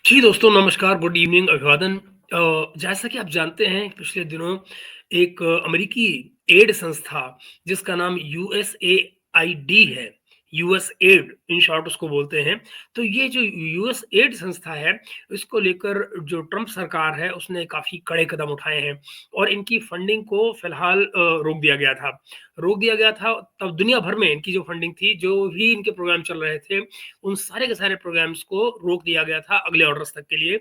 जी दोस्तों, नमस्कार, good evening, अभिवादन। जैसा कि आप जानते हैं, पिछले दिनों एक अमेरिकी एड संस्था जिसका नाम यूएसएआईडी है, यूएस एड इन शॉर्ट उसको बोलते हैं। तो ये जो यूएस एड संस्था है, इसको लेकर जो ट्रंप सरकार है, उसने काफ़ी कड़े कदम उठाए हैं और इनकी फंडिंग को फिलहाल रोक दिया गया था। रोक दिया गया था, तब दुनिया भर में इनकी जो फंडिंग थी, जो भी इनके प्रोग्राम चल रहे थे, उन सारे के सारे प्रोग्राम्स को रोक दिया गया था अगले ऑर्डर्स तक के लिए।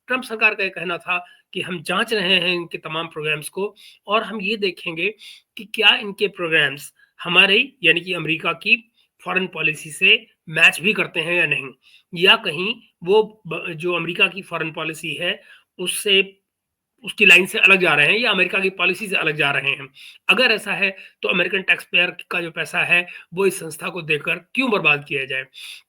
ट्रंप सरकार का ये कहना था कि हम जांच रहे हैं इनके तमाम प्रोग्राम्स को और हम ये देखेंगे कि क्या इनके प्रोग्राम्स हमारे यानी कि अमेरिका की फॉरेन पॉलिसी से मैच भी करते हैं या नहीं, या कहीं वो जो अमेरिका की फॉरेन पॉलिसी है उससे उसकी लाइन से अलग जा रहे हैं या अमेरिका की पॉलिसी से अलग जा रहे हैं। अगर ऐसा है तो अमेरिकन टैक्स पेयर का जो पैसा है वो इस संस्था को देकर क्यों बर्बाद किया जाए।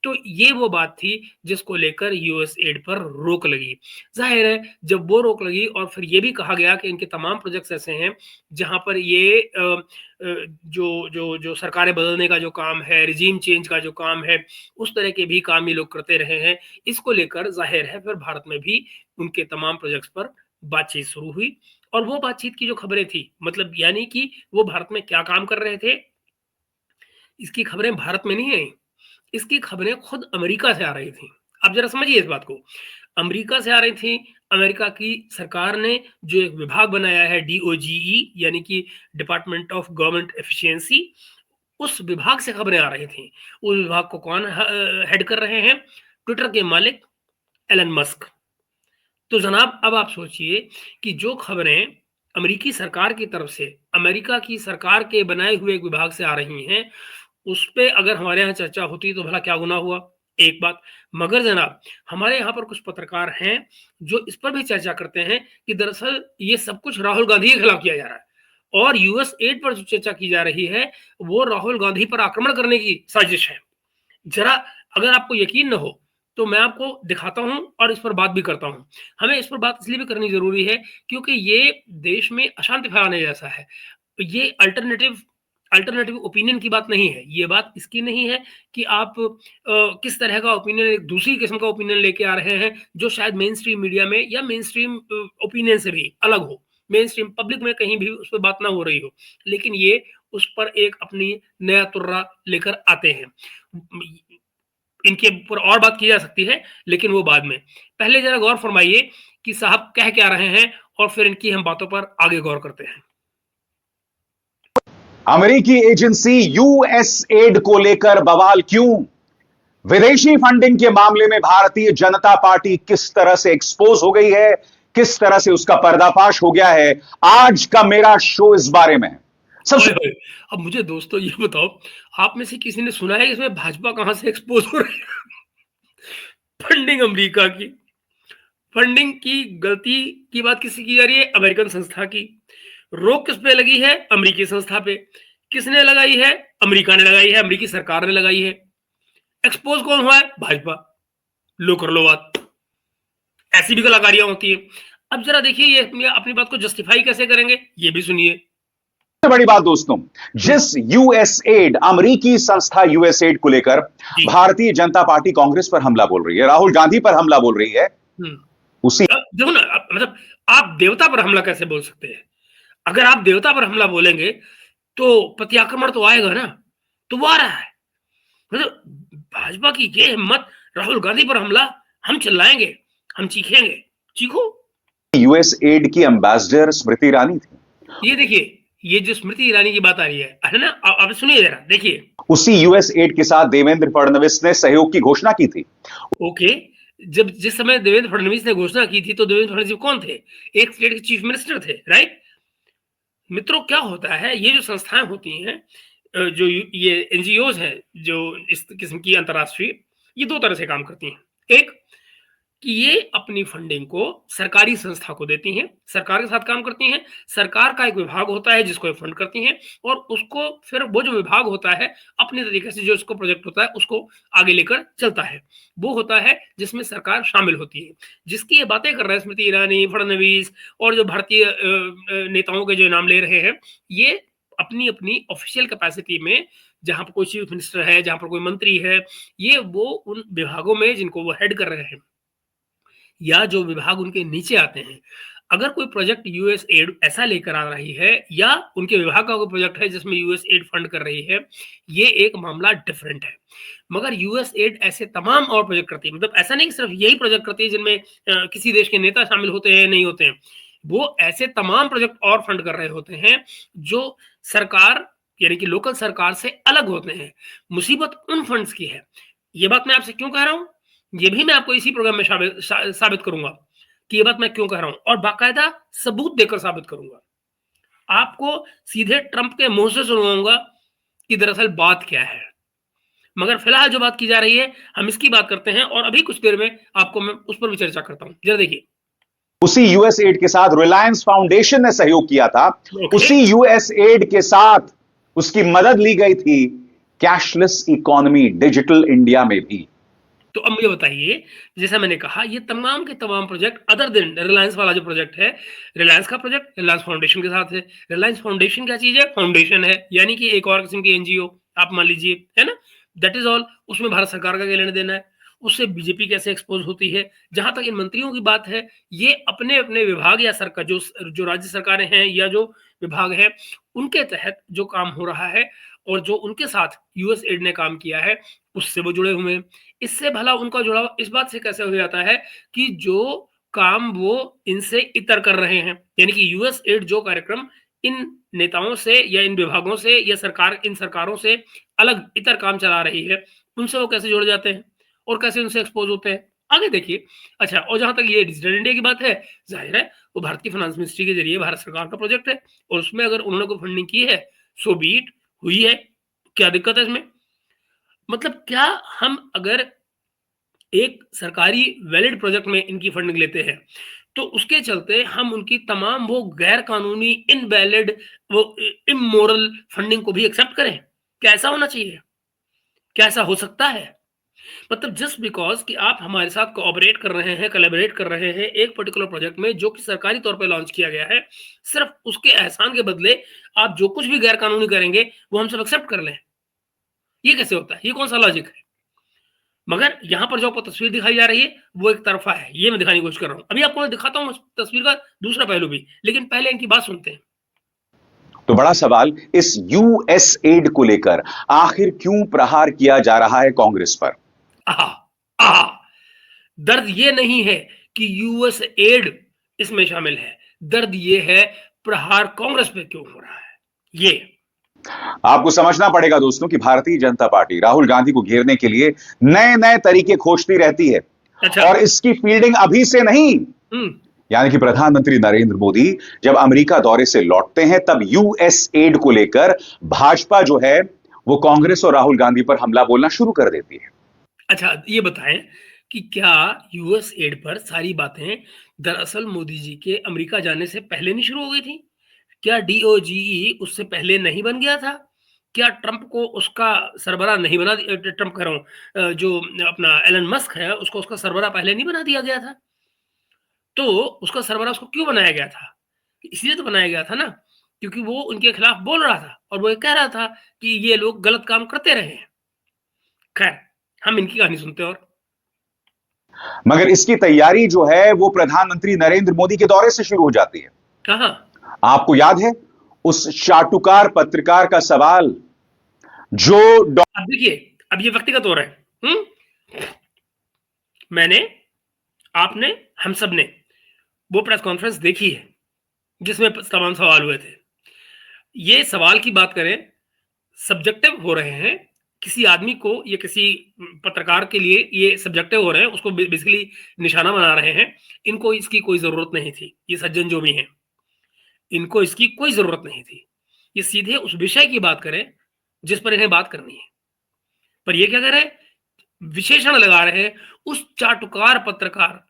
तो ये वो बात थी जिसको लेकर यूएस एड पर रोक लगी। जाहिर है, जब वो रोक लगी और फिर ये भी कहा गया कि इनके तमाम प्रोजेक्ट्स ऐसे हैं जहां पर ये जो जो जो सरकारें बदलने का जो काम है, रिजीम चेंज का जो काम है, उस तरह के भी काम ये लोग करते रहे हैं। इसको लेकर जाहिर है फिर भारत में भी उनके तमाम प्रोजेक्ट्स पर बातचीत शुरू हुई और वो बातचीत की जो खबरें थी, मतलब यानी कि वो भारत में क्या काम कर रहे थे, इसकी खबरें भारत में नहीं आई, इसकी खबरें खुद अमेरिका से आ रही थी। आप जरा समझिए इस बात को। अमेरिका से आ रही थी। अमेरिका की सरकार ने जो एक विभाग बनाया है डीओजीई, यानी कि डिपार्टमेंट ऑफ गवर्नमेंट एफिशिएंसी, उस विभाग से खबरें आ रही थी। उस विभाग को कौन हेड कर रहे हैं? ट्विटर के मालिक एलन मस्क। तो जनाब, अब आप सोचिए कि जो खबरें अमेरिकी सरकार की तरफ से, अमेरिका की सरकार के बनाए हुए एक विभाग से आ रही हैं, उस पे अगर हमारे यहाँ चर्चा होती तो भला क्या गुनाह हुआ? एक बात। मगर जनाब, हमारे यहाँ पर कुछ पत्रकार हैं जो इस पर भी चर्चा करते हैं कि दरअसल ये सब कुछ राहुल गांधी के खिलाफ किया जा रहा है और यूएस एड पर जो चर्चा की जा रही है, वो राहुल गांधी पर आक्रमण करने की साजिश है। जरा अगर आपको यकीन ना हो, तो मैं आपको दिखाता हूँ और इस पर बात भी करता हूँ। हमें इस पर बात इसलिए भी करनी ज़रूरी है क्योंकि ये देश में अशांति फैलाने जैसा है। ये अल्टरनेटिव अल्टरनेटिव ओपिनियन की बात नहीं है। ये बात इसकी नहीं है कि आप किस तरह का ओपिनियन, एक दूसरी किस्म का ओपिनियन लेके आ रहे हैं, जो शायद मेनस्ट्रीम मीडिया में या मेनस्ट्रीम ओपिनियन से भी अलग हो। मेनस्ट्रीम पब्लिक में कहीं भी उस पे बात ना हो रही हो। लेकिन ये उस पर एक अपनी नया तुर्रा लेकर आते हैं। इनके ऊपर और बात की जा सकती है, लेकिन वो बाद में। पहले ज़रा गौर फरमाइए कि साहब कह क्या रहे हैं और फिर इनकी हम बातों पर आगे गौर करते हैं। अमेरिकी एजेंसी यूएसएड को लेकर बवाल क्यों? विदेशी फंडिंग के मामले में भारतीय जनता पार्टी किस तरह से एक्सपोज हो गई है, किस तरह से उसका पर्दाफाश हो गया है, आज का मेरा शो इस बारे में। ओए सबसे होए! अब मुझे दोस्तों ये बताओ, आप में से किसी ने सुना है कि इसमें भाजपा कहाँ से एक्सपोज़ हो रही है? फंडिंग अमेरिका की। फंडिंग की गलती की बात किससे की जा रही है? अमेरिकन संस्था की। रोक किस पे लगी है? अमेरिकी संस्था पे। किसने लगाई है? अमेरिका ने लगाई है, अमेरिकी सरकार ने लगाई है। एक्सपोज़ कौन हुआ है? भाजपा। लो कर लो बात। ऐसी भी कलाकारियाँ होती हैं। अब ज़रा देखिए ये अपनी बात को जस्टिफ़ाई कैसे करेंगे? ये भी सुनिए। बड़ी बात दोस्तों, हुँ, जिस यूएसएड अमेरिकी संस्था यूएसएड को लेकर जी। भारतीय जनता पार्टी कांग्रेस पर हमला बोल रही है, राहुल गांधी पर हमला बोल रही है, हुँ। उसी देखो ना, मतलब आप देवता पर हमला कैसे बोल सकते हैं? अगर आप देवता पर हमला बोलेंगे, तो प्रत्याक्रमण तो आएगा ना, तो वो आ रहा है। मतलब भाजपा की ये हिम्मत, राहुल गांधी पर हमला, हम चिल्लाएँगे, हम चीखेंगे, चीखो। यूएसएड की एम्बेसडर स्मृति ईरानी थी। ये देखिए, ये जो स्मृति ईरानी की बात आ रही है ना? अब सुनिए ज़रा, देखिए। उसी यूएसएड के साथ देवेंद्र फडणवीस ने सहयोग की घोषणा की थी। ओके, जब जिस समय देवेंद्र फडणवीस ने घोषणा की थी, तो देवेंद्र फडणवीस कौन थे? एक स्टेट के चीफ मिनिस्टर थे, राइट? मित्रों, क्या होता है, ये जो संस्थाएँ होती हैं, जो ये एनजीओज़ हैं, जो इस किस्म की अंतर्राष्ट्रीय, ये 2 तरह से काम करती हैं। एक, कि ये अपनी फंडिंग को सरकारी संस्था को देती हैं, सरकार के साथ काम करती हैं। सरकार का एक विभाग होता है जिसको ये फंड करती हैं और उसको फिर वो जो विभाग होता है, अपने तरीके से जो उसको प्रोजेक्ट होता है, उसको आगे लेकर चलता है। वो होता है जिसमें सरकार शामिल होती है। जिसकी ये बातें कर रहे हैं स्मृति ईरानी, फडणवीस और जो भारतीय नेताओं के जो नाम ले रहे हैं, ये अपनी-अपनी ऑफ़िशियल कैपेसिटी में, जहाँ पर कोई चीफ मिनिस्टर है, जहाँ पर कोई मंत्री है, ये वो उन विभागों में जिनको वो हेड कर रहे हैं, या जो विभाग उनके नीचे आते हैं, अगर कोई प्रोजेक्ट यूएस एड ऐसा लेकर आ रही है या उनके विभाग का कोई प्रोजेक्ट है जिसमें यूएस एड फंड कर रही है, ये एक मामला डिफरेंट है। मगर यूएस एड ऐसे तमाम और प्रोजेक्ट करती है, मतलब ऐसा नहीं कि सिर्फ यही प्रोजेक्ट करती है जिनमें किसी देश के नेता शामिल होते हैं, नहीं होते हैं। वो ऐसे तमाम प्रोजेक्ट और फंड कर रहे होते हैं जो सरकार यानी कि लोकल सरकार से अलग होते हैं। मुसीबत उन फंड्स की है। ये बात मैं आपसे क्यों कह रहा हूं, ये भी मैं आपको इसी प्रोग्राम में साबित करूंगा कि ये बात मैं क्यों कह रहा हूं, और बाकायदा सबूत देकर साबित करूंगा। आपको सीधे ट्रंप के मुंह से सुनवाऊंगा कि दरअसल बात क्या है। मगर फिलहाल जो बात की जा रही है, हम इसकी बात करते हैं और अभी कुछ देर में आपको मैं उस पर भी चर्चा करता हूं। जरा देखिए, उसी यूएस एड के साथ रिलायंस फाउंडेशन ने सहयोग किया था। उसी यूएस एड के साथ उसकी मदद ली गई थी कैशलेस इकोनॉमी, डिजिटल इंडिया में भी। तो अब मुझे बताइए, जैसा मैंने कहा, ये तमाम के तमाम प्रोजेक्ट अदर देन रिलायंस वाला जो प्रोजेक्ट है, रिलायंस का प्रोजेक्ट रिलायंस फाउंडेशन के साथ है। रिलायंस फाउंडेशन क्या चीज है? फाउंडेशन है, यानी कि एक और किस्म की एनजीओ आप मान लीजिए, है ना। That is all. उसमें भारत सरकार का क्या लेना देना है? उससे बीजेपी कैसे एक्सपोज होती है? जहां तक इन मंत्रियों की बात है, ये अपने अपने विभाग या सरकार जो राज्य सरकारें हैं या जो विभाग है, उनके तहत जो काम हो रहा है और जो उनके साथ यूएस एड ने काम किया है, उससे वो जुड़े हुए हैं। इससे भला उनका जुड़ाव इस बात से कैसे हो जाता है कि जो काम वो इनसे इतर कर रहे हैं, यानी कि यूएस एड जो कार्यक्रम इन नेताओं से या इन विभागों से या इन सरकारों से अलग इतर काम चला रही है, उनसे वो कैसे जुड़ जाते हैं और कैसे उनसे एक्सपोज होते हैं? आगे देखिए। अच्छा, और जहां तक ये डिजिटल इंडिया की बात है, जाहिर है वो भारत की फाइनेंस मिनिस्ट्री के जरिए भारत सरकार का प्रोजेक्ट है और उसमें अगर उन्होंने कोई फंडिंग की है, सो बीट, हुई है, क्या दिक्कत है इसमें? मतलब क्या हम अगर एक सरकारी वैलिड प्रोजेक्ट में इनकी फंडिंग लेते हैं, तो उसके चलते हम उनकी तमाम वो गैर कानूनी, इनवैलिड, वो इमोरल फंडिंग को भी एक्सेप्ट करें? क्या ऐसा होना चाहिए? क्या ऐसा हो सकता है? मतलब जस्ट बिकॉज कि आप हमारे साथ कोऑपरेट कर रहे हैं, कोलैबोरेट कर रहे हैं एक पर्टिकुलर प्रोजेक्ट में जो कि सरकारी तौर पे लॉन्च किया गया है, सिर्फ उसके एहसान के बदले आप जो कुछ भी गैर कानूनी करेंगे वो हम सब एक्सेप्ट कर लें। ये कैसे होता है? ये कौन सा लॉजिक है? मगर यहां पर जो आपको तस्वीर दिखाई जा रही है वो एक तरफा है, ये मैं दिखाने की कोशिश कर रहा हूं। अभी आपको मैं दिखाता हूं उस तस्वीर का दूसरा पहलू भी, लेकिन पहले इनकी बात सुनते हैं। तो बड़ा सवाल इस यूएस एड को लेकर आखिर क्यों प्रहार किया जा रहा है कांग्रेस पर? आहा, आहा, दर्द ये नहीं है कि यूएस एड इसमें शामिल है, दर्द ये है प्रहार कांग्रेस पे क्यों हो रहा है। ये आपको समझना पड़ेगा दोस्तों कि भारतीय जनता पार्टी राहुल गांधी को घेरने के लिए नए नए तरीके खोजती रहती है। अच्छा। और इसकी फील्डिंग अभी से नहीं, यानी कि प्रधानमंत्री नरेंद्र मोदी जब अमेरिका दौरे से लौटते हैं तब यूएस एड को लेकर भाजपा जो है वो कांग्रेस और राहुल गांधी पर हमला बोलना शुरू कर देती है। अच्छा, ये बताएं कि क्या यूएस एड पर सारी बातें दरअसल मोदी जी के अमेरिका जाने से पहले नहीं शुरू हो गई थी? क्या डीओजीई उससे पहले नहीं बन गया था? क्या ट्रंप को उसका सरबराह नहीं बना ट्रंप कह रहा हूं, जो अपना एलन मस्क है उसको उसका सरबराह पहले नहीं बना दिया गया था? तो उसका सरबराह उसको क्यों बनाया गया था? इसलिए तो बनाया गया था ना, क्योंकि वो उनके खिलाफ बोल रहा था और वो ये कह रहा था कि ये लोग गलत काम करते रहे हैं। खैर, हम इनकी कहानी सुनते हैं। और मगर इसकी तैयारी जो है वो प्रधानमंत्री नरेंद्र मोदी के दौरे से शुरू हो जाती है। कहां? आपको याद है उस चाटुकार पत्रकार का सवाल जो अब देखिए, अब ये व्यक्तिगत हो रहा है। मैंने, आपने, हम सब ने वो प्रेस कॉन्फ्रेंस देखी है जिसमें तमाम सवाल हुए थे। ये सवाल की बात करें, सब्जेक्टिव हो रहे हैं किसी आदमी को या किसी पत्रकार के लिए, ये सब्जेक्टिव हो रहे हैं, उसको बेसिकली निशाना बना रहे हैं। इनको इसकी कोई जरूरत नहीं थी, ये सज्जन जो भी हैं, इनको इसकी कोई जरूरत नहीं थी। ये सीधे उस विषय की बात करें जिस पर इन्हें बात करनी है। पर ये क्या कर रहे हैं? विशेषण लगा रहे हैं उस चाटुकार पत्रकार।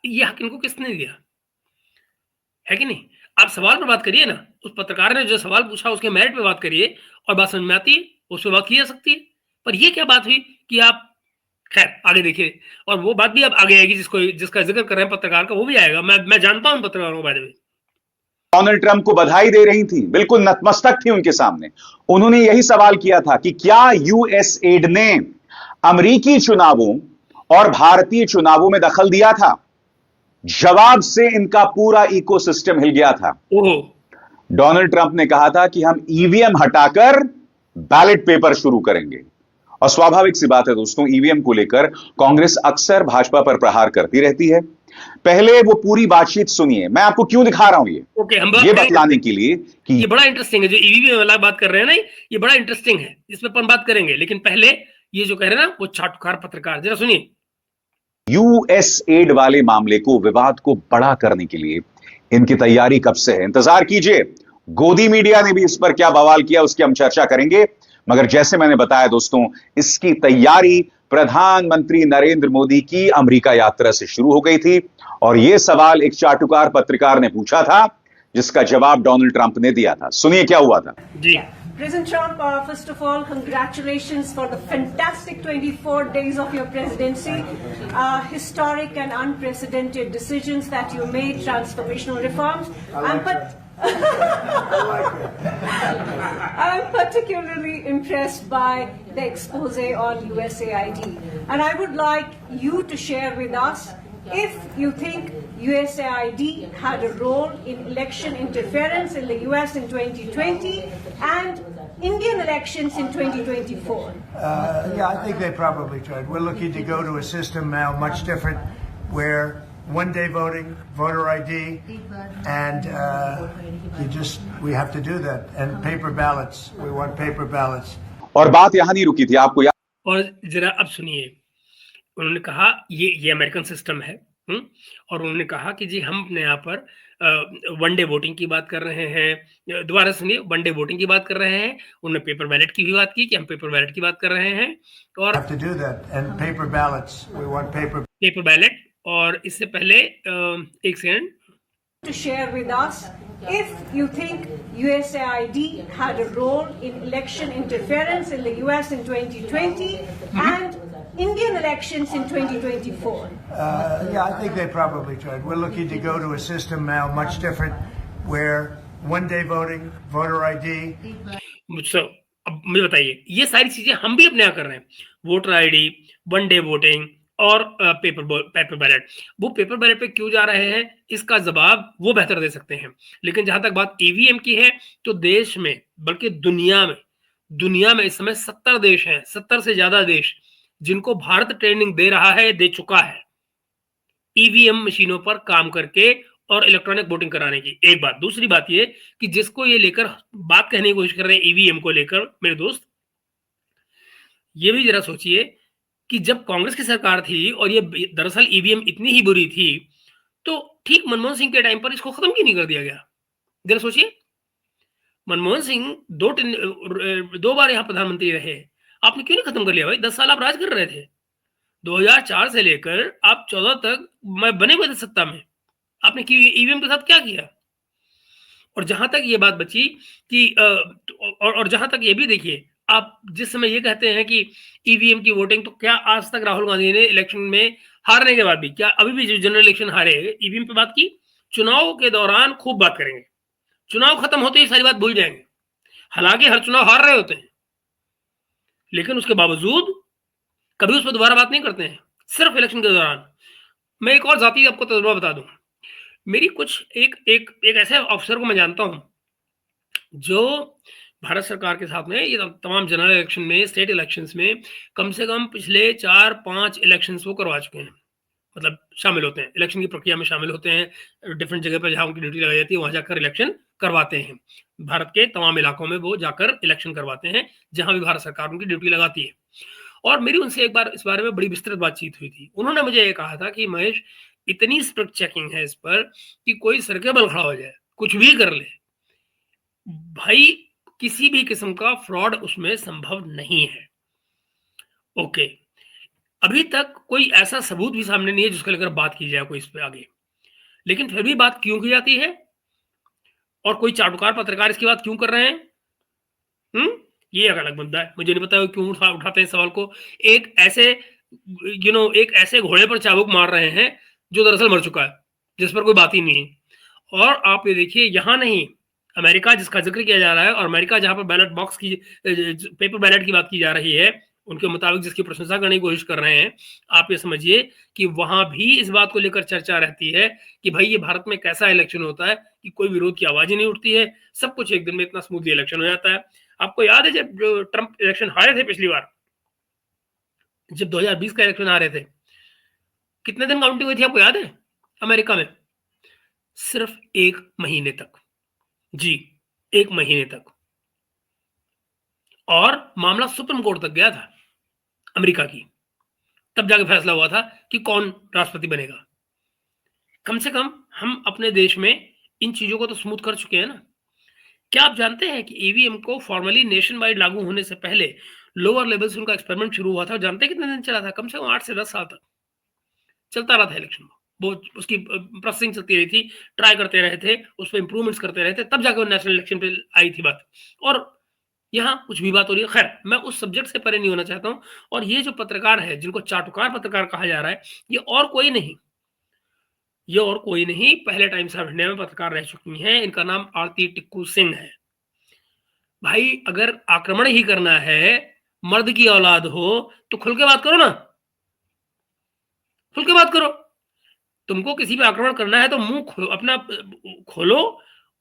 ये हक इनको किसने दिया है कि नहीं? आप सवाल पर बात करिए ना, उस पत्रकार ने जो सवाल पूछा उसके मेरिट पे बात करिए और बात समझ में आती है, उस पर बात की जा सकती है। पर ये क्या बात हुई कि आप, खैर आगे देखिए, और वो बात भी अब आगे आएगी जिसका जिक्र कर रहे हैं पत्रकार का, वो भी आएगा। मैं जानता हूं पत्रकारों को, by the way. Donald Trump को बधाई दे रही थी, बिल्कुल नतमस्तक थी उनके सामने। उन्होंने यही सवाल किया था कि क्या यूएस एड ने अमेरिकी चुनावों और भारतीय चुनावों में दखल दिया था। जवाब से इनका पूरा इकोसिस्टम हिल गया था। डोनाल्ड ट्रंप ने कहा था कि हम ईवीएम हटाकर बैलेट पेपर शुरू करेंगे। और स्वाभाविक सी बात है दोस्तों, ईवीएम को लेकर कांग्रेस अक्सर भाजपा पर प्रहार करती रहती है। पहले वो पूरी बातचीत सुनिए, मैं आपको क्यों दिखा रहा हूं ये बतलाने के लिए कि ये बड़ा इंटरेस्टिंग है जो ईवीएम वाला बात कर रहे हैं ना, ये बड़ा इंटरेस्टिंग है, इस पर अपन बात करेंगे। लेकिन पहले ये जो कह रहे हैं ना वो चाटुकार पत्रकार, जरा सुनिए। यूएस एड वाले मामले को, विवाद को बड़ा करने के लिए इनकी तैयारी कब से है, इंतजार कीजिए। गोदी मीडिया ने भी इस पर क्या बवाल किया उसकी हम चर्चा करेंगे। मगर जैसे मैंने बताया दोस्तों, इसकी तैयारी प्रधानमंत्री नरेंद्र मोदी की अमेरिका यात्रा से शुरू हो गई थी। और यह सवाल एक चाटुकार पत्रकार ने पूछा था, जिसका जवाब डोनाल्ड ट्रंप ने दिया था। सुनिए क्या हुआ था जी। President Trump, first of all, congratulations for the fantastic 24 days of your presidency. Historic and unprecedented decisions that you made, transformational reforms. I'm particularly impressed by the expose on USAID. And I would like you to share with us if you think USAID had a role in election interference in the US in 2020 and Indian elections in 2024. Yeah, I think they probably tried. We're looking to go to a system now much different where one-day voting, voter ID, and we have to do that. And paper ballots. We want paper ballots. और बात यहां नहीं रुकी थी, आपको और जरा अब सुनिए, उन्होंने कहा ये अमेरिकन सिस्टम है। और उन्होंने कहा कि जी हम अपने यहाँ पर वनडे वोटिंग की बात कर रहे हैं। दोबारा सुनिए, वनडे वोटिंग की बात कर रहे हैं। उन्होंने पेपर बैलेट की भी बात की कि हम पेपर बैलेट की बात कर रहे हैं। और पेपर बैलेट, और इससे पहले एक second, to share with us if you think USAID had a role in election interference in the US in 2020 and Indian elections in 2024. Yeah, I think they probably tried. We're looking to go to a system now much different where one-day voting, voter ID. मुझसे अब मुझे बताइए, ये सारी चीजें हम भी अपने यहाँ कर रहे हैं। Voter ID, one day voting और पेपर बैलेट। वो पेपर बैलेट पे क्यों जा रहे हैं, इसका जवाब वो बेहतर दे सकते हैं। लेकिन जहां तक बात ईवीएम की है, तो देश में बल्कि दुनिया में इस समय 70 देश हैं, 70 से ज्यादा देश, जिनको भारत ट्रेनिंग दे रहा है, दे चुका है ईवीएम मशीनों पर काम करके और इलेक्ट्रॉनिक वोटिंग कराने की। एक बात। दूसरी बात ये कि जिसको ये लेकर बात कहने की कोशिश कर रहे हैं ईवीएम को लेकर, मेरे दोस्त, ये भी जरा सोचिए कि जब कांग्रेस की सरकार थी और ये दरअसल ईवीएम इतनी ही बुरी थी, तो ठीक मनमोहन सिंह के टाइम पर इसको खत्म क्यों नहीं कर दिया गया? जरा सोचिए, मनमोहन सिंह दो बार यहां प्रधानमंत्री रहे, आपने क्यों नहीं खत्म कर लिया भाई? 10 साल आप राज कर रहे थे। 2004 से लेकर आप 14 तक मैं बने हुए थे सत्ता में, आपने ईवीएम के साथ क्या किया? और जहां तक ये बात बची कि और जहां तक ये भी देखिए, आप जिस समय ये कहते हैं कि ईवीएम की वोटिंग, तो क्या आज तक राहुल गांधी ने इलेक्शन में हारने के बाद भी, क्या अभी भी जो जनरल इलेक्शन हारे, ईवीएम पे बात की? चुनाव के दौरान खूब बात करेंगे, चुनाव खत्म होते ही सारी बात भूल जाएंगे। हालांकि हर चुनाव हार रहे होते हैं, लेकिन उसके बावजूद कभी उस पर दोबारा बात नहीं करते हैं, सिर्फ इलेक्शन के दौरान। मैं एक और जाती आपको तजुर्बा बता दूं। मेरी कुछ एक ऐसे अफसर को मैं जानता हूं जो भारत सरकार के साथ में ये तमाम जनरल इलेक्शन में, स्टेट इलेक्शंस में कम से कम पिछले 4-5 इलेक्शंस वो करवा चुके हैं। मतलब शामिल होते हैं, इलेक्शन की प्रक्रिया में शामिल होते हैं, डिफरेंट जगह पर जहां उनकी ड्यूटी लगाई जाती है वहां जाकर इलेक्शन करवाते हैं। भारत के तमाम इलाकों में वो जाकर इलेक्शन करवाते हैं जहां भी भारत सरकार उनकी ड्यूटी लगाती है। और मेरी उनसे एक बार इस बारे में बड़ी विस्तृत बातचीत हुई थी। उन्होंने मुझे ये कहा था कि महेश, इतनी स्ट्रिक्ट चेकिंग है इस पर कि कोई सर के बल खड़ा हो जाए, कुछ भी कर ले भाई, किसी भी किस्म का फ्रॉड उसमें संभव नहीं है। ओके, अभी तक कोई ऐसा सबूत भी सामने नहीं है जिसको लेकर बात की जाए कोई इस पे आगे, लेकिन फिर भी बात क्यों की जाती है और कोई चाटुकार पत्रकार इसकी बात क्यों कर रहे हैं? ये एक अलग मुद्दा है, मुझे नहीं पता क्यों उठाते हैं सवाल को। एक ऐसे घोड़े पर चाबुक मार रहे हैं जो दरअसल मर चुका है, जिस पर कोई बात ही नहीं है। और आप ये देखिए, यहां नहीं, अमेरिका जिसका जिक्र किया जा रहा है, और अमेरिका जहां पर बैलेट बॉक्स की, पेपर बैलेट की बात की जा रही है, उनके मुताबिक जिसकी प्रशंसा करने की कोशिश कर रहे हैं, आप ये समझिए कि वहां भी इस बात को लेकर चर्चा रहती है कि भाई ये भारत में कैसा इलेक्शन होता है कि कोई विरोध की आवाज ही नहीं उठती है, सब कुछ एक दिन में इतना स्मूथली इलेक्शन हो जाता है। आपको याद है जब जो ट्रंप इलेक्शन हारे थे पिछली बार, जब 2020 का इलेक्शन हारे थे, कितने दिन काउंटिंग हुई थी आपको याद है अमेरिका में? सिर्फ 1 महीने तक। जी, 1 महीने तक। और मामला सुप्रीम कोर्ट तक गया था अमेरिका की, तब जाके फैसला हुआ था कि कौन राष्ट्रपति बनेगा। कम से कम हम अपने देश में इन चीजों को तो स्मूथ कर चुके हैं ना। क्या आप जानते हैं कि ईवीएम को फॉर्मली नेशन वाइड लागू होने से पहले लोअर लेवल से उनका एक्सपेरिमेंट शुरू हुआ था? जानते हैं कितने दिन चला था? कम से कम 8 से 10 साल तक चलता रहा था इलेक्शन में। वो उसकी प्रोसेसिंग चलती रही थी, ट्राई करते रहे थे, उस पर इंप्रूवमेंट्स करते रहे थे, तब जाकर वो नेशनल इलेक्शन पे आई थी बात। और यहाँ कुछ भी बात हो रही है। खैर, मैं उस सब्जेक्ट से परे नहीं होना चाहता हूँ। और ये जो पत्रकार है, जिनको चाटुकार पत्रकार कहा जा रहा है, ये और कोई नहीं, पहले टाइम्स ऑफ इंडिया में पत्रकार रह चुकी हैं। इनका नाम आरती टिक्कू सिंह है। भाई, अगर आक्रमण ही करना है, मर्द की औलाद हो तो खुल के बात करो ना, खुल के बात करो। तुमको किसी पे आक्रमण करना है तो मुंह अपना खोलो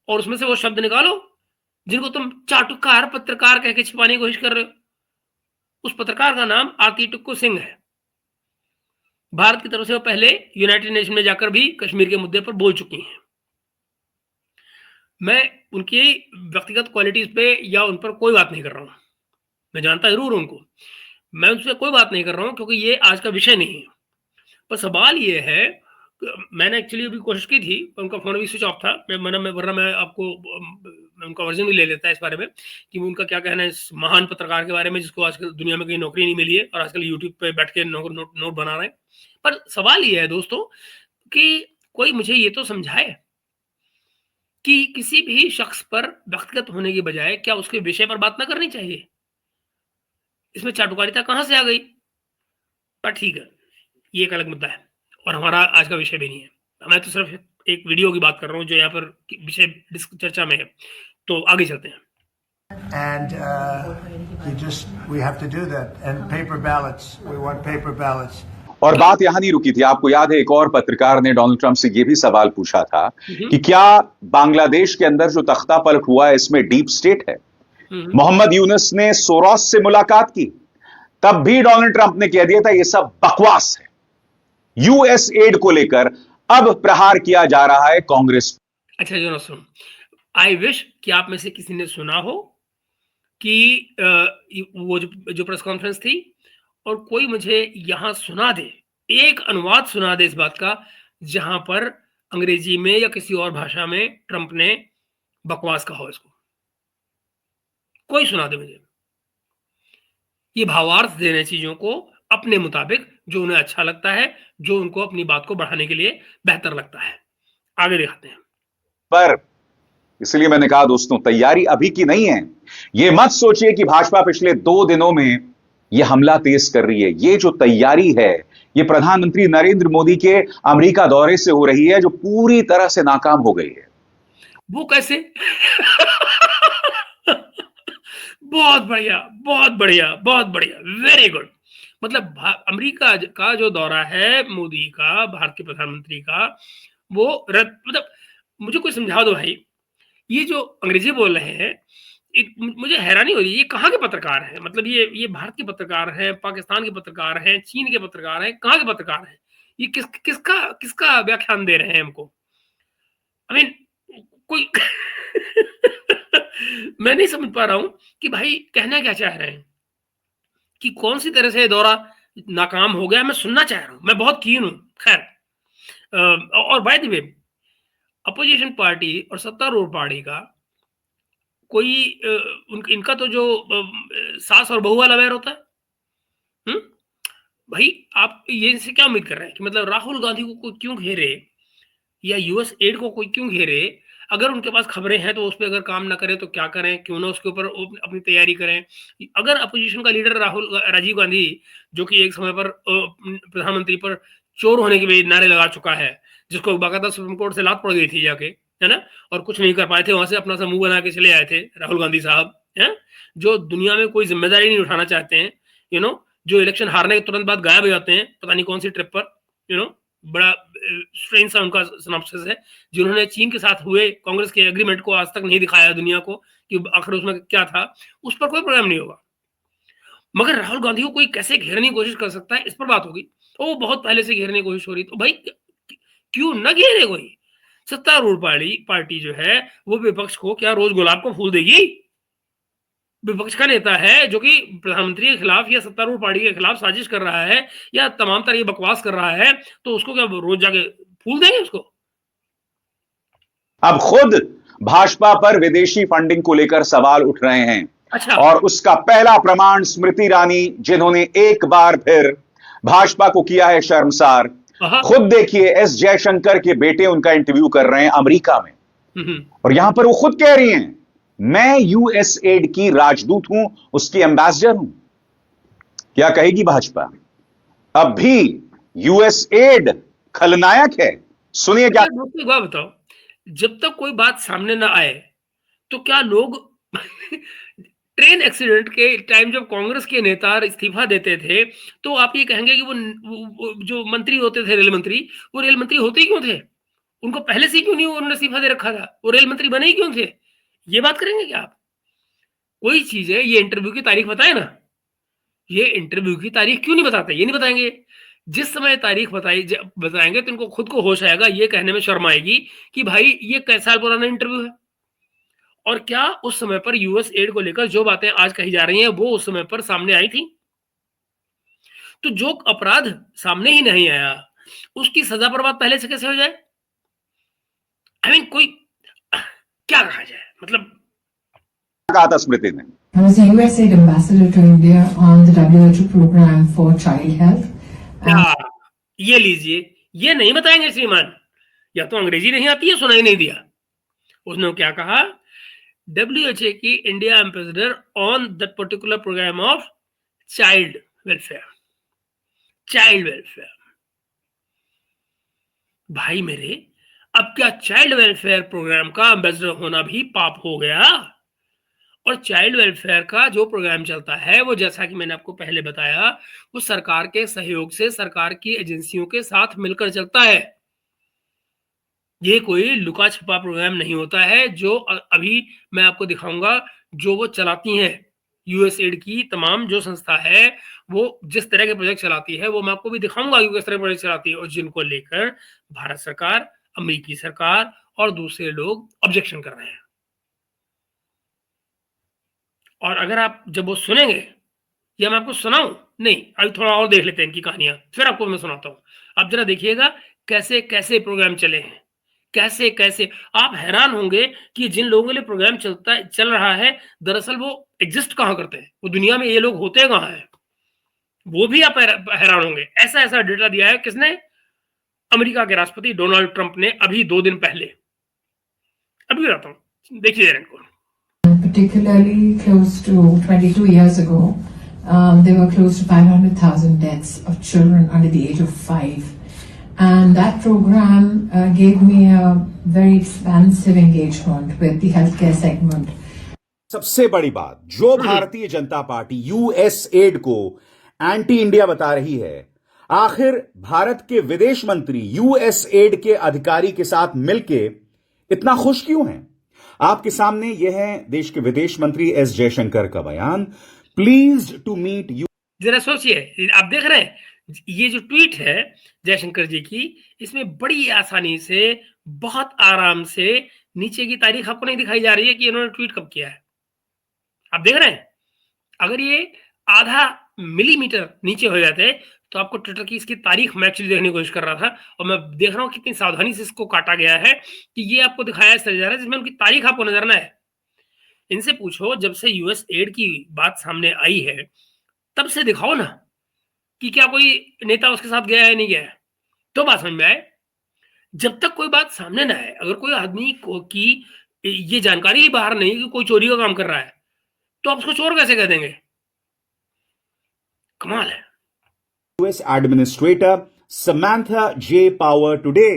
और उसमें से वो शब्द निकालो जिनको तुम चाटुकार पत्रकार कह के छिपाने की कोशिश कर रहे हो। उस पत्रकार का नाम आरती टिक्कू सिंह है। भारत की तरफ से वो पहले यूनाइटेड नेशन में जाकर भी कश्मीर के मुद्दे पर बोल चुकी हैं। मैं उनकी व्यक्तिगत क्वालिटीज पे या उन पर कोई बात नहीं कर रहा हूं, मैं जानता जरूर हूं उनको, मैं उनसे कोई बात नहीं कर रहा हूं क्योंकि ये आज का विषय नहीं है। पर सवाल ये है, मैंने एक्चुअली अभी कोशिश की थी, उनका फोन अभी स्विच ऑफ था, वरना मैं आपको उनका वर्जन भी ले लेता है इस बारे में कि उनका क्या कहना है इस महान पत्रकार के बारे में जिसको आजकल दुनिया में कहीं नौकरी नहीं मिली है और आजकल यूट्यूब पे बैठ के नोट बना रहे हैं। पर सवाल ये है दोस्तों कि कोई मुझे ये तो समझाए कि किसी भी शख्स पर व्यक्तिगत होने की बजाय क्या उसके विषय पर बात ना करनी चाहिए? इसमें चाटुकारिता कहां से आ गई? पर ठीक है, ये एक अलग मुद्दा है और हमारा आज का विषय भी नहीं है। मैं तो सिर्फ एक वीडियो की बात कर रहा हूँ जो यहाँ पर विषय चर्चा में है। तो आगे चलते हैं। And we have to do that. And paper ballots. We want paper ballots. और बात यहां नहीं रुकी थी। आपको याद है एक और पत्रकार ने डोनाल्ड ट्रंप से यह भी सवाल पूछा था कि क्या बांग्लादेश के अंदर जो तख्ता पलट हुआ है इसमें डीप स्टेट है? मोहम्मद यूनुस ने सोरोस से मुलाकात की, तब भी डोनाल्ड ट्रंप ने कह दिया था यह सब बकवास है। यूएस एड को लेकर अब प्रहार किया जा रहा है कांग्रेस। अच्छा जो सुन, आई विश कि आप में से किसी ने सुना हो कि वो जो प्रेस कॉन्फ्रेंस थी और कोई मुझे यहां सुना दे, एक अनुवाद सुना दे इस बात का जहां पर अंग्रेजी में या किसी और भाषा में ट्रंप ने बकवास कहा हो। इसको कोई सुना दे मुझे। ये भावार्थ देने चीजों को अपने मुताबिक जो उन्हें अच्छा लगता है, जो उनको अपनी बात को बढ़ाने के लिए बेहतर लगता है। आगे दिखाते हैं। पर इसलिए मैंने कहा दोस्तों, तैयारी अभी की नहीं है। ये मत सोचिए कि भाजपा पिछले 2 दिनों में यह हमला तेज कर रही है। ये जो तैयारी है, ये प्रधानमंत्री नरेंद्र मोदी के अमेरिका दौरे से हो रही है जो पूरी तरह से नाकाम हो गई है। वो कैसे? बहुत बढ़िया, बहुत बढ़िया, बहुत बढ़िया, वेरी गुड। मतलब अमेरिका का जो दौरा है मोदी का, भारत के प्रधानमंत्री का, वो मतलब मुझे कोई समझा दो भाई, ये जो अंग्रेजी बोल रहे हैं मुझे हैरानी हो रही है। ये कहाँ के पत्रकार हैं? मतलब ये भारत के पत्रकार हैं, पाकिस्तान के पत्रकार हैं, चीन के पत्रकार हैं, कहाँ के पत्रकार हैं? ये किसका व्याख्यान दे रहे हैं हमको? आई मीन कोई मैं नहीं समझ पा रहा हूं कि भाई कहना क्या चाह रहे हैं, कि कौन सी तरह से दौरा नाकाम हो गया। मैं सुनना चाह रहा हूं, मैं बहुत कीन हूं। खैर, और by the way, opposition party और सत्तारूढ़ पार्टी का कोई इनका तो जो सास और बहू वाला वैर होता है। भाई आप ये इनसे क्या उम्मीद कर रहे हैं कि मतलब राहुल गांधी को कोई क्यों घेरे या यूएस एड को कोई क्यों घेरे? अगर उनके पास खबरें हैं तो उस पर अगर काम ना करें तो क्या करें? क्यों ना उसके ऊपर अपनी तैयारी करें। अगर अपोजिशन का लीडर राजीव गांधी, जो कि एक समय पर प्रधानमंत्री पर चोर होने के भी नारे लगा चुका है, जिसको बाकायदा सुप्रीम कोर्ट से लात पड़ गई थी जाके, है ना, और कुछ नहीं कर पाए थे, वहां से अपना सा मुंह बना के चले आए थे राहुल गांधी साहब, है, जो दुनिया में कोई जिम्मेदारी नहीं उठाना चाहते हैं, जो इलेक्शन हारने के तुरंत बाद गायब हो जाते हैं पता नहीं कौन सी ट्रिप पर, बड़ा स्ट्रेंज सा उनका सिनॉप्सिस है, जिन्होंने चीन के साथ हुए कांग्रेस के एग्रीमेंट को आज तक नहीं दिखाया दुनिया को कि आखिर उसमें क्या था, उस पर कोई प्रोग्राम नहीं होगा। मगर राहुल गांधी को कोई कैसे घेरने की कोशिश कर सकता है, इस पर बात होगी। वो बहुत पहले से घेरने की कोशिश हो रही, तो भाई क्यों न घेरे कोई। सत्तारूढ़ पार्टी जो है वो विपक्ष को क्या रोज गुलाब को फूल देगी? विपक्ष का नेता है जो कि प्रधानमंत्री के खिलाफ या सत्तारूढ़ पार्टी के खिलाफ साजिश कर रहा है या तमाम तरह की बकवास कर रहा है, तो उसको क्या रोज जाके फूल देंगे उसको? अब खुद भाजपा पर विदेशी फंडिंग को लेकर सवाल उठ रहे हैं। अच्छा। और उसका पहला प्रमाण स्मृति ईरानी, जिन्होंने एक बार फिर भाजपा को किया है शर्मसार। खुद देखिए, एस जयशंकर के बेटे उनका इंटरव्यू कर रहे हैं अमेरिका में, और यहां पर वो खुद कह रही हैं, मैं यूएसएड की राजदूत हूं, उसकी एम्बेसडर हूं। क्या कहेगी भाजपा? अब भी यूएसएड खलनायक है? सुनिए क्या। दोस्तों एक बात बताओ, जब तक कोई बात सामने ना आए तो क्या लोग ट्रेन एक्सीडेंट के टाइम जब कांग्रेस के नेता इस्तीफा देते थे तो आप ये कहेंगे कि वो जो मंत्री होते थे, रेल मंत्री, वो रेल मंत्री होते ही क्यों थे? उनको पहले से क्यों नहीं उन्होंने इस्तीफा दे रखा था? वो रेल मंत्री बने ही क्यों थे? ये बात करेंगे क्या आप? कोई चीज है, ये इंटरव्यू की तारीख बताए ना, ये इंटरव्यू की तारीख क्यों नहीं बताते? ये नहीं बताएंगे। जिस समय तारीख बताएंगे तो इनको खुद को होश आएगा, ये कहने में शर्म आएगी कि भाई ये कई साल पुराना इंटरव्यू है। और क्या उस समय पर यूएसएड को लेकर जो बातें आज कही जा रही हैं वो उस समय पर सामने आई थी? तो जो अपराध सामने ही नहीं आया उसकी सजा पर बात पहले से कैसे हो जाए? कोई क्या कहा जाए, मतलब कहा था स्मृति ने। I was a USAID ambassador to India on the WHO program for child health. ये लीजिए, ये नहीं बताएंगे श्रीमान, या तो अंग्रेजी नहीं आती है, सुनाई नहीं दिया। उसने क्या कहा? WHO की India ambassador on that particular programme of child welfare. Child welfare, भाई मेरे, अब क्या चाइल्ड वेलफेयर प्रोग्राम का एम्बेसडर होना भी पाप हो गया? और चाइल्ड वेलफेयर का जो प्रोग्राम चलता है वो, जैसा कि मैंने आपको पहले बताया, वो सरकार के सहयोग से सरकार की एजेंसियों के साथ मिलकर चलता है। ये कोई लुका छिपा प्रोग्राम नहीं होता है जो अभी मैं आपको दिखाऊंगा, जो वो चलाती हैं। यूएसएड की तमाम जो संस्था है वो जिस तरह के प्रोजेक्ट चलाती है वो मैं आपको भी दिखाऊंगा कि किस तरह प्रोजेक्ट चलाती है, और जिनको लेकर भारत सरकार, अमेरिकी सरकार और दूसरे लोग ऑब्जेक्शन कर रहे हैं। और अगर आप जब वो सुनेंगे, या मैं आपको सुनाऊं? नहीं, अभी थोड़ा और देख लेते हैं इनकी कहानियां, फिर आपको मैं सुनाता हूं। आप जरा देखिएगा कैसे कैसे प्रोग्राम चले हैं, कैसे कैसे आप हैरान होंगे कि जिन लोगों के लिए प्रोग्राम चल रहा है, दरअसल वो एग्जिस्ट कहां करते हैं, वो दुनिया में ये लोग होते कहां हैं, वो भी आप हैरान होंगे। ऐसा ऐसा डेटा दिया है किसने? अमेरिका के राष्ट्रपति डोनाल्ड ट्रंप ने अभी 2 दिन पहले। अभी बताता हूं, देखिए जरा इनको। Particularly close to 22 years ago, there were close to 500,000 deaths of children under the age of 5. And that program gave me a very expansive engagement with the healthcare segment. सबसे बड़ी बात, जो भारतीय जनता पार्टी यूएसएड को anti India बता रही है, आखिर भारत के विदेश मंत्री यूएसएड के अधिकारी के साथ मिलके इतना खुश क्यों हैं? आपके सामने यह है देश के विदेश मंत्री एस जयशंकर का बयान। Please to meet you. जरा सोचिए, आप देख रहे हैं ये जो ट्वीट है जयशंकर जी की, इसमें बड़ी आसानी से, बहुत आराम से नीचे की तारीख आपको नहीं दिखाई जा रही है कि इन्होंने ट्वीट कब किया है। आप देख रहे हैं, अगर ये आधा मिलीमीटर नीचे हो जाते तो आपको ट्विटर की इसकी तारीख मैं एक्चुअली देखने की कोशिश कर रहा था, और मैं देख रहा हूं कितनी सावधानी से इसको काटा गया है कि ये आपको दिखाया इस तरह जा रहा है जिसमें उनकी तारीख आपको नजर ना है। इनसे पूछो, जब से यूएसएड की बात सामने आई है तब से दिखाओ ना कि क्या कोई नेता उसके साथ गया है नहीं गया है, तो बात समझ में आए। जब तक कोई बात सामने ना आए, अगर कोई आदमी को की ये जानकारी ही बाहर नहीं कि कोई चोरी का काम कर रहा है, तो आप उसको चोर कैसे कह देंगे? कमाल है। यूएस एडमिनिस्ट्रेटर समांथा जे पावर टुडे,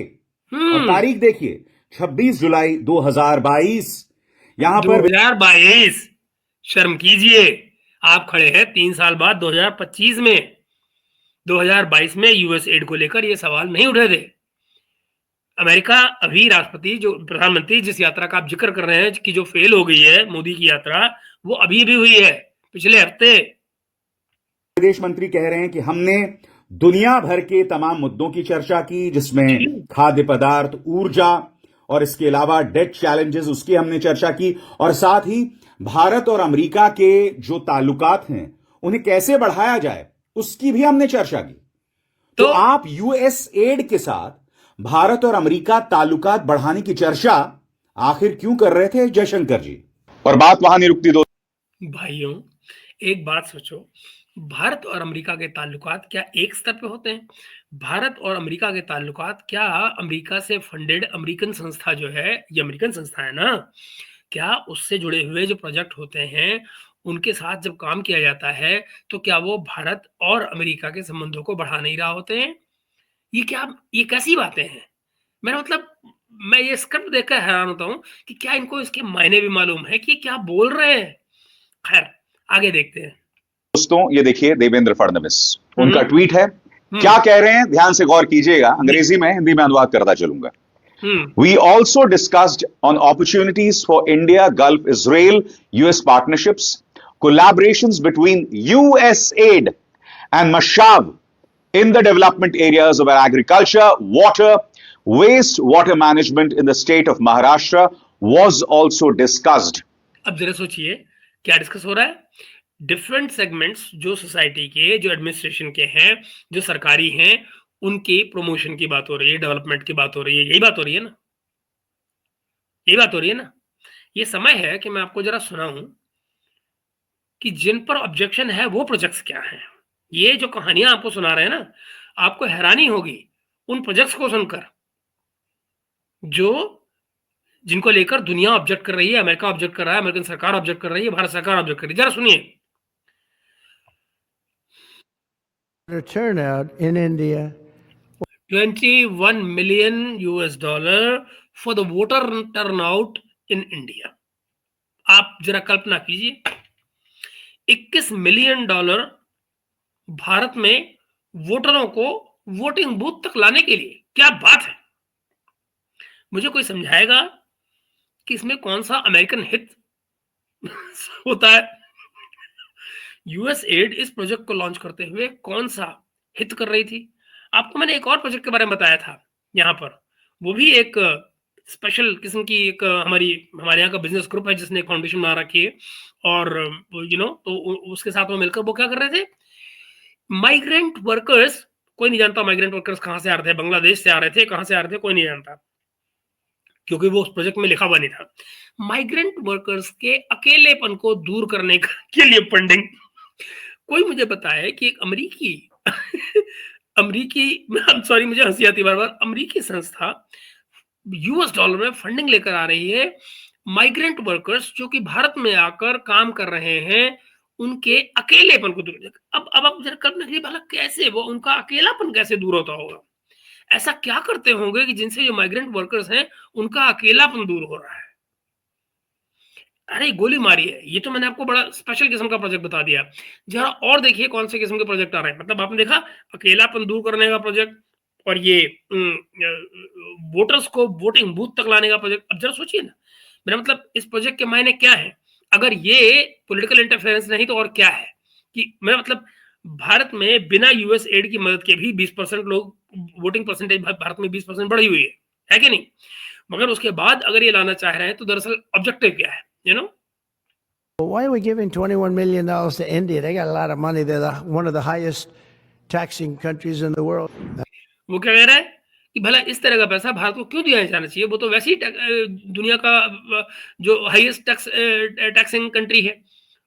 और तारीख देखिए 26 जुलाई 2022। यहां पर 2022, शर्म कीजिए, आप खड़े हैं 3 साल बाद 2025 में, 2022 में यूएस एड को लेकर ये सवाल नहीं उठे थे। अमेरिका अभी राष्ट्रपति जो प्रधानमंत्री जिस यात्रा का आप जिक्र कर रहे हैं कि जो फेल हो गई है मोदी की यात्रा, वो अभी भी हुई है पिछले हफ्ते। विदेश मंत्री कह रहे हैं कि हमने दुनिया भर के तमाम मुद्दों की चर्चा की, जिसमें खाद्य पदार्थ, ऊर्जा और इसके अलावा डेट चैलेंजेस उसकी हमने चर्चा की, और साथ ही भारत और अमेरिका के जो ताल्लुकात हैं उन्हें कैसे बढ़ाया जाए उसकी भी हमने चर्चा की। तो आप यूएस एड के साथ भारत और अमेरिका ताल्लुकात बढ़ाने की चर्चा आखिर क्यों कर रहे थे जयशंकर जी? और बात वहां नहीं रुकती भाइयों, एक बात सोचो, भारत और अमेरिका के ताल्लुकात क्या एक स्तर पे होते हैं? भारत और अमेरिका के ताल्लुकात क्या अमेरिका से फंडेड अमेरिकन संस्था जो है, ये अमेरिकन संस्था है ना, क्या उससे जुड़े हुए जो प्रोजेक्ट होते हैं उनके साथ जब काम किया जाता है तो क्या वो भारत और अमेरिका के संबंधों को बढ़ा नहीं रहा होते हैं? ये कैसी बातें हैं? मेरा मतलब, मैं ये स्क्रिप्ट देखकर हैरान होता हूँ कि क्या इनको इसके मायने भी मालूम है कि क्या बोल रहे हैं। खैर, आगे देखते हैं। दोस्तों, ये देखिए देवेंद्र फडणवीस, उनका ट्वीट है। क्या कह रहे हैं ध्यान से गौर कीजिएगा, अंग्रेजी में, हिंदी में अनुवाद करता चलूंगा। We also discussed on opportunities for India, Gulf, Israel, US partnerships, collaborations between USAID and Mashab in the development areas of agriculture, water, waste water management in the state of Maharashtra was also discussed. अब जरा सोचिए क्या discuss हो रहा है। Different segments जो society के, जो एडमिनिस्ट्रेशन के हैं, जो सरकारी हैं, उनके प्रमोशन की बात हो रही है, डेवलपमेंट की बात हो रही है, यही बात हो रही है ना, यही बात हो रही है ना। ये समय है कि मैं आपको जरा सुनाऊं कि जिन पर ऑब्जेक्शन है वो प्रोजेक्ट्स क्या हैं। ये जो कहानियां आपको सुना रहे हैं ना, आपको हैरानी होगी उन प्रोजेक्ट्स को सुनकर जो जिनको लेकर दुनिया ऑब्जेक्ट कर रही है, अमेरिका ऑब्जेक्ट कर रहा है, अमेरिकन सरकार ऑब्जेक्ट कर रही है, भारत सरकार ऑब्जेक्ट कर रही है। जरा सुनिए। Turnout in India. 21 million US$ for the voter turnout in India. आप जरा कल्पना कीजिए, $21 मिलियन भारत में वोटरों को वोटिंग बूथ तक लाने के लिए। क्या बात है। मुझे कोई समझाएगा कि इसमें कौन सा अमेरिकन हित होता है। यूएस एड इस प्रोजेक्ट को लॉन्च करते हुए कौन सा हित कर रही थी? आपको मैंने एक और प्रोजेक्ट के बारे में बताया था यहाँ पर, वो भी एक स्पेशल किस्म की एक हमारे यहाँ का बिजनेस ग्रुप है जिसने फाउंडेशन बना रखी है, और तो उसके साथ में मिलकर वो क्या कर रहे थे, माइग्रेंट वर्कर्स, कोई नहीं जानता माइग्रेंट वर्कर्स कहाँ से आ रहे थे, बांग्लादेश से आ रहे थे, कहाँ से आ रहे थे कोई नहीं जानता, क्योंकि वो उस प्रोजेक्ट में लिखा हुआ नहीं था। माइग्रेंट वर्कर्स के अकेलेपन को दूर करने के लिए फंडिंग। कोई मुझे बताए कि एक सॉरी मुझे हंसी आती बार बार, अमेरिकी संस्था $US में फंडिंग लेकर आ रही है माइग्रेंट वर्कर्स जो कि भारत में आकर काम कर रहे हैं, उनके अकेलेपन को दूर। अब आप जरा कल्पना कीजिए, भला कैसे वो उनका अकेलापन कैसे दूर होता होगा? ऐसा क्या करते होंगे कि जिनसे जो माइग्रेंट वर्कर्स हैं उनका अकेलापन दूर हो रहा है? अरे गोली मारी है। ये तो मैंने आपको बड़ा स्पेशल किस्म का प्रोजेक्ट बता दिया। जरा और देखिए कौन से किस्म के प्रोजेक्ट आ रहे हैं। मतलब आपने देखा अकेलापन दूर करने का प्रोजेक्ट, और ये वोटर्स को वोटिंग बूथ तक लाने का प्रोजेक्ट। अब जरा सोचिए ना, मेरा मतलब इस प्रोजेक्ट के मायने क्या है? अगर ये पॉलिटिकल इंटरफेरेंस नहीं तो और क्या है? कि मेरा मतलब भारत में बिना यूएस एड की मदद के भी 20% लोग वोटिंग परसेंटेज भारत में 20% बढ़ी हुई है कि नहीं? मगर उसके बाद अगर ये लाना चाह रहे हैं तो दरअसल ऑब्जेक्टिव क्या है? Why are we giving $21 million to India? They got a lot of money. They're one of the highest taxing countries in the world. वो क्या कह रहा है कि भला इस तरह का पैसा भारत को क्यों दिया जाना चाहिए? वो तो वैसे ही दुनिया का जो हाईएस्ट टैक्सिंग कंट्री है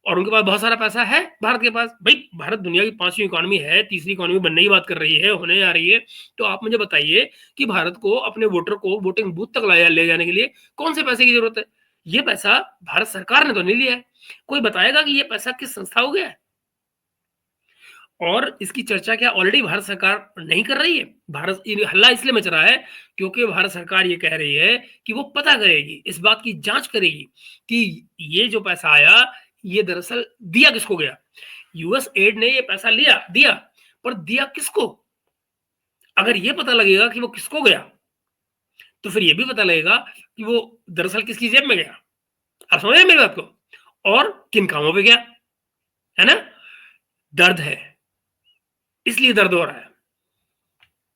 और उनके पास बहुत सारा पैसा है भारत के पास। भाई भारत दुनिया की 5वीं इकोनॉमी है, 3री इकोनॉमी बनने की बात कर रही है, होने आ रही है। तो आप मुझे बताइए कि भारत को अपने वोटर को वोटिंग बूथ तक ले जाने के लिए कौन से पैसे की जरूरत है? ये पैसा भारत सरकार ने तो नहीं लिया है। कोई बताएगा कि ये पैसा किस संस्था हो गया है? और इसकी चर्चा क्या ऑलरेडी भारत सरकार नहीं कर रही है? भारत हल्ला इसलिए मच रहा है क्योंकि भारत सरकार ये कह रही है कि वो पता करेगी, इस बात की जांच करेगी कि ये जो पैसा आया ये दरअसल दिया किसको गया? यूएस एड ने ये पैसा दिया, पर दिया किसको? अगर ये पता लगेगा कि वो किसको गया, तो फिर ये भी पता लगेगा कि वो दरअसल किसकी जेब में गया। आप समझ रहे हैं मेरी बात को? और किन कामों पे गया, है ना? दर्द है, इसलिए दर्द हो रहा है।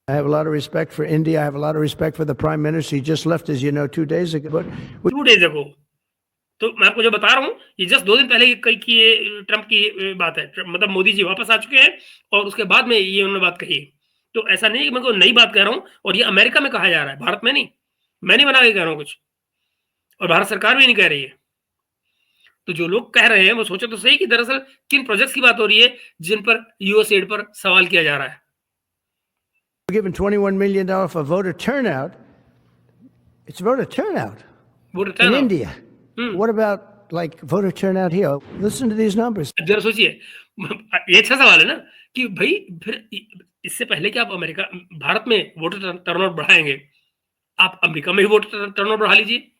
I have a lot of respect for India. I have a lot of respect for the Prime Minister. He just left, as you know, 2 days ago. But 2 days ago, तो मैं आपको जो बता रहा हूँ, ये जस्ट 2 दिन पहले की ये ट्रंप की बात है। मतलब मोदी जी वापस आ चुके हैं और उसके बाद में ये उन्होंने बात कही। तो ऐसा नहीं है कि मैं कोई नई बात कह रहा हूँ, और ये अमेरिका में कहा जा रहा है, भारत में नहीं। मैं नहीं बना के कह रहा हूँ कुछ, और भारत सरकार भी नहीं कह रही है। तो जो लोग कह रहे हैं वो सोचे तो सही कि दरअसल किन प्रोजेक्ट्स की बात हो रही है जिन पर यूएस एड पर सवाल किया जा रहा है। given $21 million for voter turnout. It's voter turnout voter in turnout. India. What about like voter turnout here? Listen to these numbers. जरा सोचिए, ये अच्छा सवाल है ना कि भाई फिर इससे पहले कि आप भारत में वोटर टर्नआउट बढ़ाएंगे, आप अमेरिका में ही वोटर टर्नआउट बढ़ा लीजिए।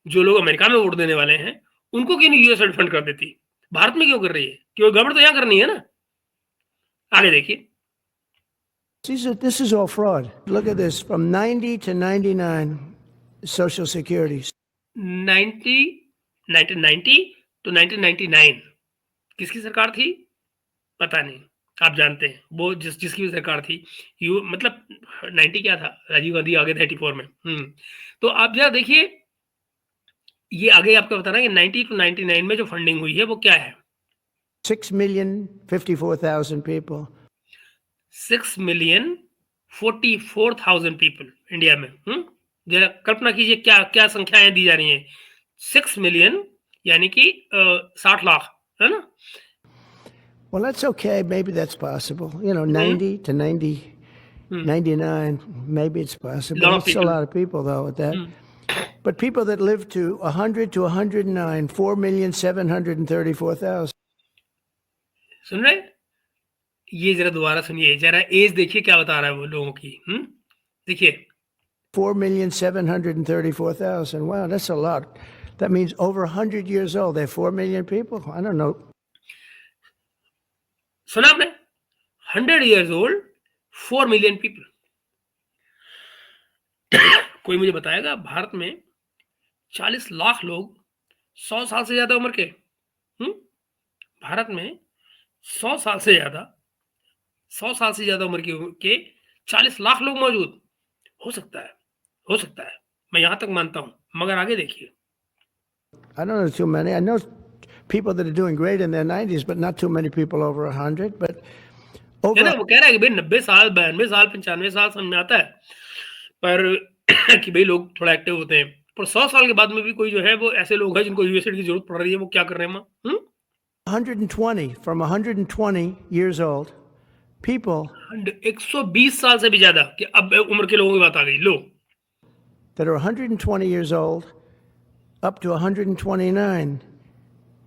जो लोग अमेरिका में वोट देने वाले हैं उनको क्यों नहीं यूएस फंड कर देती, भारत में क्यों कर रही है? क्योंकि गवर्नमेंट तो यहाँ करनी है ना। आगे देखिए, This is all fraud. Look at this. From 90 to 99, Social Security. 1990 to 1999 किसकी सरकार थी पता नहीं, आप जानते हैं वो जिसकी भी सरकार थी। मतलब 90 क्या था, राजीव गांधी आगे थे 84 में। तो आप जरा देखिए, ये आगे आपको बता रहा है कि 90 to 99 में जो फंडिंग हुई है वो क्या है? 6,054,000 people. 6,044,000 पीपल इंडिया में। जरा कल्पना कीजिए क्या क्या संख्याएं दी जा रही हैं। 6 मिलियन यानी कि 60 लाख, है ना? Well, that's okay. Maybe that's possible. You know, 90 to 99, maybe it's possible. Lot of It's a people. lot of people, though, with that. But people that live to 100 to 109, 4,734,000. सुन रहे? ये जरा दोबारा सुनिए, जरा एज देखिए क्या बता रहा है वो लोगों की। देखिए, 4,734,000. Wow, that's a lot. That means over 100 years old. They're 4 million people. I don't know. सुना आपने? 100 years old, 4 million people. कोई मुझे बताएगा भारत में 40 लाख लोग 100 साल से ज्यादा उम्र के, भारत में 100 साल से ज्यादा उम्र के 40 लाख लोग मौजूद। हो सकता है, मैं यहां तक मानता हूं, मगर आगे देखिए। I don't know too many. I know people that are doing great in their 90s, but not too many people over 100. But वो over कह रहा है कि भाई 90 साल, 92 साल, 95 साल समझ में आता है, पर कि भाई लोग थोड़ा एक्टिव होते हैं। पर 100 साल के बाद में भी कोई जो है वो ऐसे लोग हैं जिनको यूएसएड की जरूरत पड़ रही है, वो क्या कर रहे हैं? 120, from 120 years old, people 120 साल से भी ज्यादा कि अब उम्र के लोगों की बात आ गई। लो, that are 120 years old up to 129,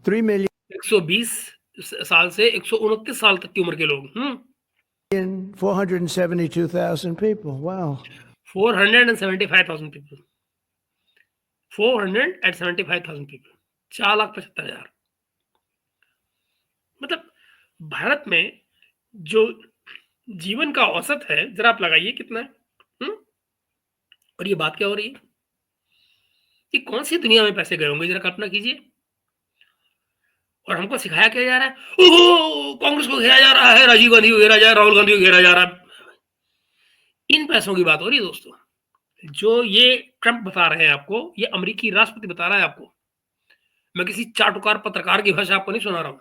3 million 120 साल से 129 साल तक की उम्र के लोग। 472,000 people. Wow. 475,000 people. 475,000 people. 4,75,000। मतलब भारत में जो जीवन का औसत है, जरा आप लगाइए कितना है। और ये बात क्या हो रही है? ये कौन सी दुनिया में पैसे गए होंगे, जरा कल्पना कीजिए। और हमको सिखाया क्या जा रहा है? ओहो, कांग्रेस को घेरा जा रहा है, राजीव गांधी को घेरा जा रहा है, राहुल गांधी को घेरा जा रहा है। इन पैसों की बात हो रही है दोस्तों। जो ये ट्रंप बता रहे हैं आपको, ये अमेरिकी राष्ट्रपति बता रहा है आपको। मैं किसी चाटुकार पत्रकार की भाषा आपको नहीं सुना रहा हूं,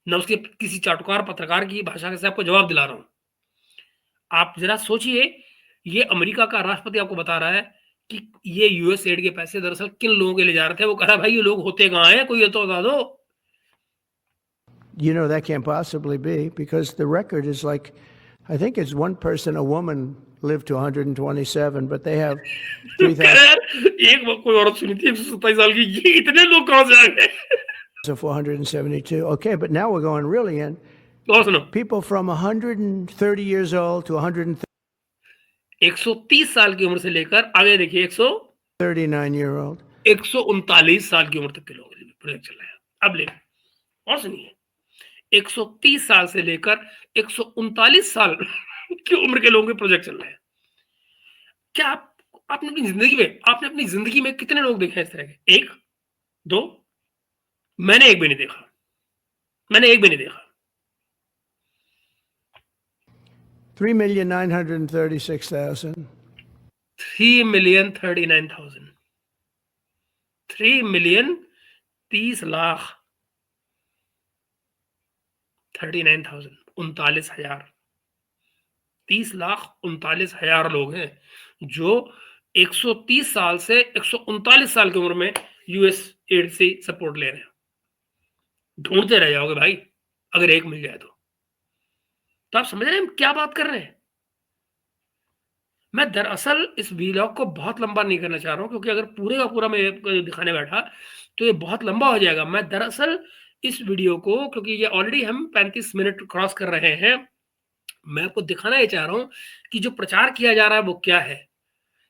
न उसके किसी चाटुकार पत्रकार की भाषा से आपको जवाब दिला रहा हूं। आप जरा सोचिए, ये अमेरिका का राष्ट्रपति आपको बता रहा है कि ये यूएस एड के पैसे दरअसल किन लोगों के लिए जा रहे थे। वो कह रहा है भाई ये लोग होते कहां हैं, कोई ये तो बता दो। You know, that can't possibly be because the record is like, I think it's one person, a woman lived to 127, but they have 3,000. एक कोई औरत सुनी थी 127 साल की, ये इतने लोग कहां से आ गए? 472. Okay, but now we're going really in. और सुनो, People from 130 years old to 130 साल की उम्र से लेकर आगे देखिए 139 year old. 139 साल की उम्र तक के लोग प्रोजेक्ट चल रहा है। अब ले और सुनिए, 130 साल से लेकर 139 साल की उम्र के लोगों के प्रोजेक्ट चल रहे हैं। क्या आपने अपनी जिंदगी में कितने लोग देखे हैं इस तरह के? 1, 2? मैंने एक भी नहीं देखा। 3,936,000. 3,039,000, 3,30,00,000, 39,000, 39,000, 30,39,000 लोग हैं जो 130 साल से 139 साल की उम्र में यूएस एड से सपोर्ट ले रहे हैं। ढूंढते रह जाओगे भाई अगर एक मिल जाए तो आप समझ रहे हैं हम क्या बात कर रहे हैं। मैं दरअसल इस वीलॉग को बहुत लंबा नहीं करना चाह रहा हूं, क्योंकि अगर पूरे का पूरा मैं दिखाने बैठा तो ये बहुत लंबा हो जाएगा। मैं दरअसल इस वीडियो को, क्योंकि ये ऑलरेडी हम 35 मिनट क्रॉस कर रहे हैं, मैं आपको दिखाना ये चाह रहा हूं कि जो प्रचार किया जा रहा है वो क्या है,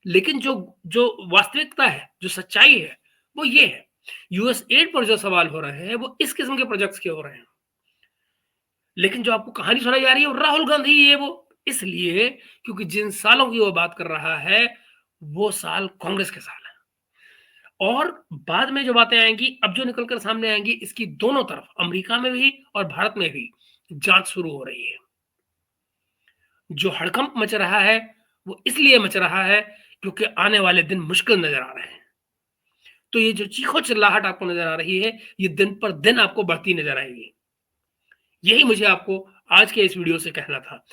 लेकिन जो जो वास्तविकता है, जो सच्चाई है, वो ये है। यूएस एड पर जो सवाल हो रहे हैं वो इस किस्म के प्रोजेक्ट्स के हो रहे हैं, लेकिन जो आपको कहानी सुनाई जा रही है वो राहुल गांधी ये वो इसलिए क्योंकि जिन सालों की वो बात कर रहा है वो साल कांग्रेस के साल है। और बाद में जो बातें आएंगी, अब जो निकलकर सामने आएंगी, इसकी दोनों तरफ, अमेरिका में भी और भारत में भी, जांच शुरू हो रही है। जो हड़कंप मच रहा है वो इसलिए मच रहा है क्योंकि आने वाले दिन मुश्किल नजर आ रहे हैं। तो ये जो चीखो चिल्लाहट आपको नजर आ रही है, ये दिन पर दिन आपको बढ़ती नजर आएगी। यही मुझे आपको आज के इस वीडियो से कहना था।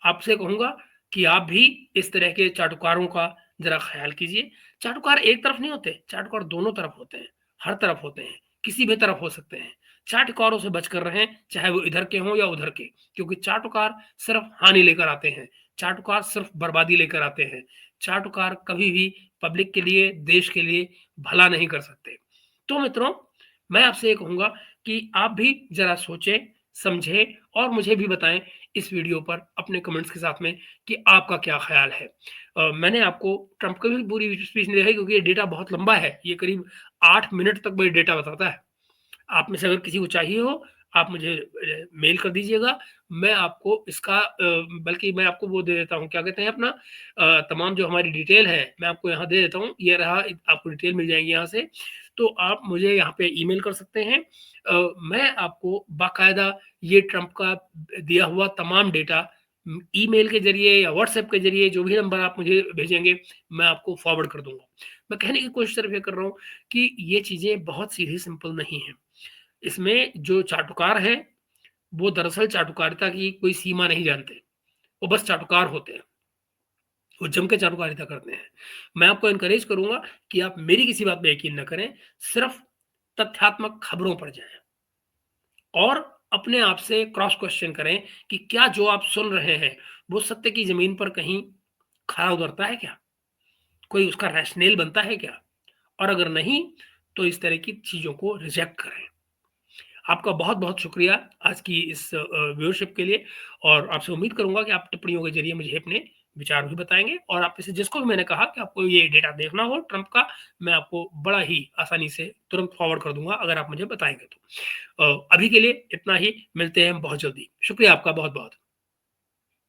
आपसे कहूंगा कि आप भी इस तरह के चाटुकारों का जरा ख्याल कीजिए। चाटुकार एक तरफ नहीं होते, चाटुकार दोनों तरफ होते हैं, हर तरफ होते हैं, किसी भी तरफ हो सकते हैं। चाटुकारों से बचकर रहें, चाहे वो इधर के हों या उधर के, क्योंकि चाटुकार सिर्फ हानि लेकर आते हैं, चाटुकार सिर्फ बर्बादी लेकर आते हैं। चाटुकार कभी भी पब्लिक के लिए, देश के लिए भला नहीं कर सकते। तो मित्रों, मैं आपसे ये कहूंगा कि आप भी जरा सोचें, समझें और मुझे भी बताएं इस वीडियो पर अपने कमेंट्स के साथ में कि आपका क्या ख्याल है। मैंने आपको ट्रंप की भी पूरी स्पीच नहीं दिखाई, क्योंकि ये डेटा बहुत लंबा है, ये करीब 8 मिनट तक ये डेटा बताता है। आप में से अगर किसी को चाहिए हो, आप मुझे मेल कर दीजिएगा, मैं आपको इसका बल्कि मैं आपको वो दे देता हूँ, क्या कहते हैं अपना तमाम जो हमारी डिटेल है मैं आपको यहाँ दे देता हूँ। ये रहा, आपको डिटेल मिल जाएगी यहाँ से, तो आप मुझे यहाँ पे ईमेल कर सकते हैं। मैं आपको बाकायदा ये ट्रंप का दिया हुआ तमाम डेटा ईमेल के जरिए या व्हाट्सएप के जरिए, जो भी नंबर आप मुझे भेजेंगे, मैं आपको फॉरवर्ड कर दूंगा। मैं कहने की कोशिश सिर्फ ये कर रहा हूँ कि ये चीज़ें बहुत सीधी सिंपल नहीं हैं। इसमें जो चाटुकार हैं वो दरअसल चाटुकारिता की कोई सीमा नहीं जानते, वो बस चाटुकार होते हैं, वो जम के चाटुकारिता करते हैं। मैं आपको इनकरेज करूंगा कि आप मेरी किसी बात पे यकीन न करें, सिर्फ तथ्यात्मक खबरों पर जाएं और अपने आप से क्रॉस क्वेश्चन करें कि क्या जो आप सुन रहे हैं वो सत्य की जमीन पर कहीं खरा उतरता है क्या, कोई उसका रैशनल बनता है क्या, और अगर नहीं तो इस तरह की चीजों को रिजेक्ट करें। आपका बहुत बहुत शुक्रिया आज की इस व्यूअरशिप के लिए, और आपसे उम्मीद करूंगा कि आप टिप्पणियों के जरिए मुझे अपने विचार भी बताएंगे, और आप इसे जिसको भी मैंने कहा कि आपको ये डेटा देखना हो ट्रंप का, मैं आपको बड़ा ही आसानी से तुरंत फॉरवर्ड कर दूंगा अगर आप मुझे बताएंगे तो। अभी के लिए इतना ही, मिलते हैं बहुत जल्दी। शुक्रिया आपका बहुत बहुत।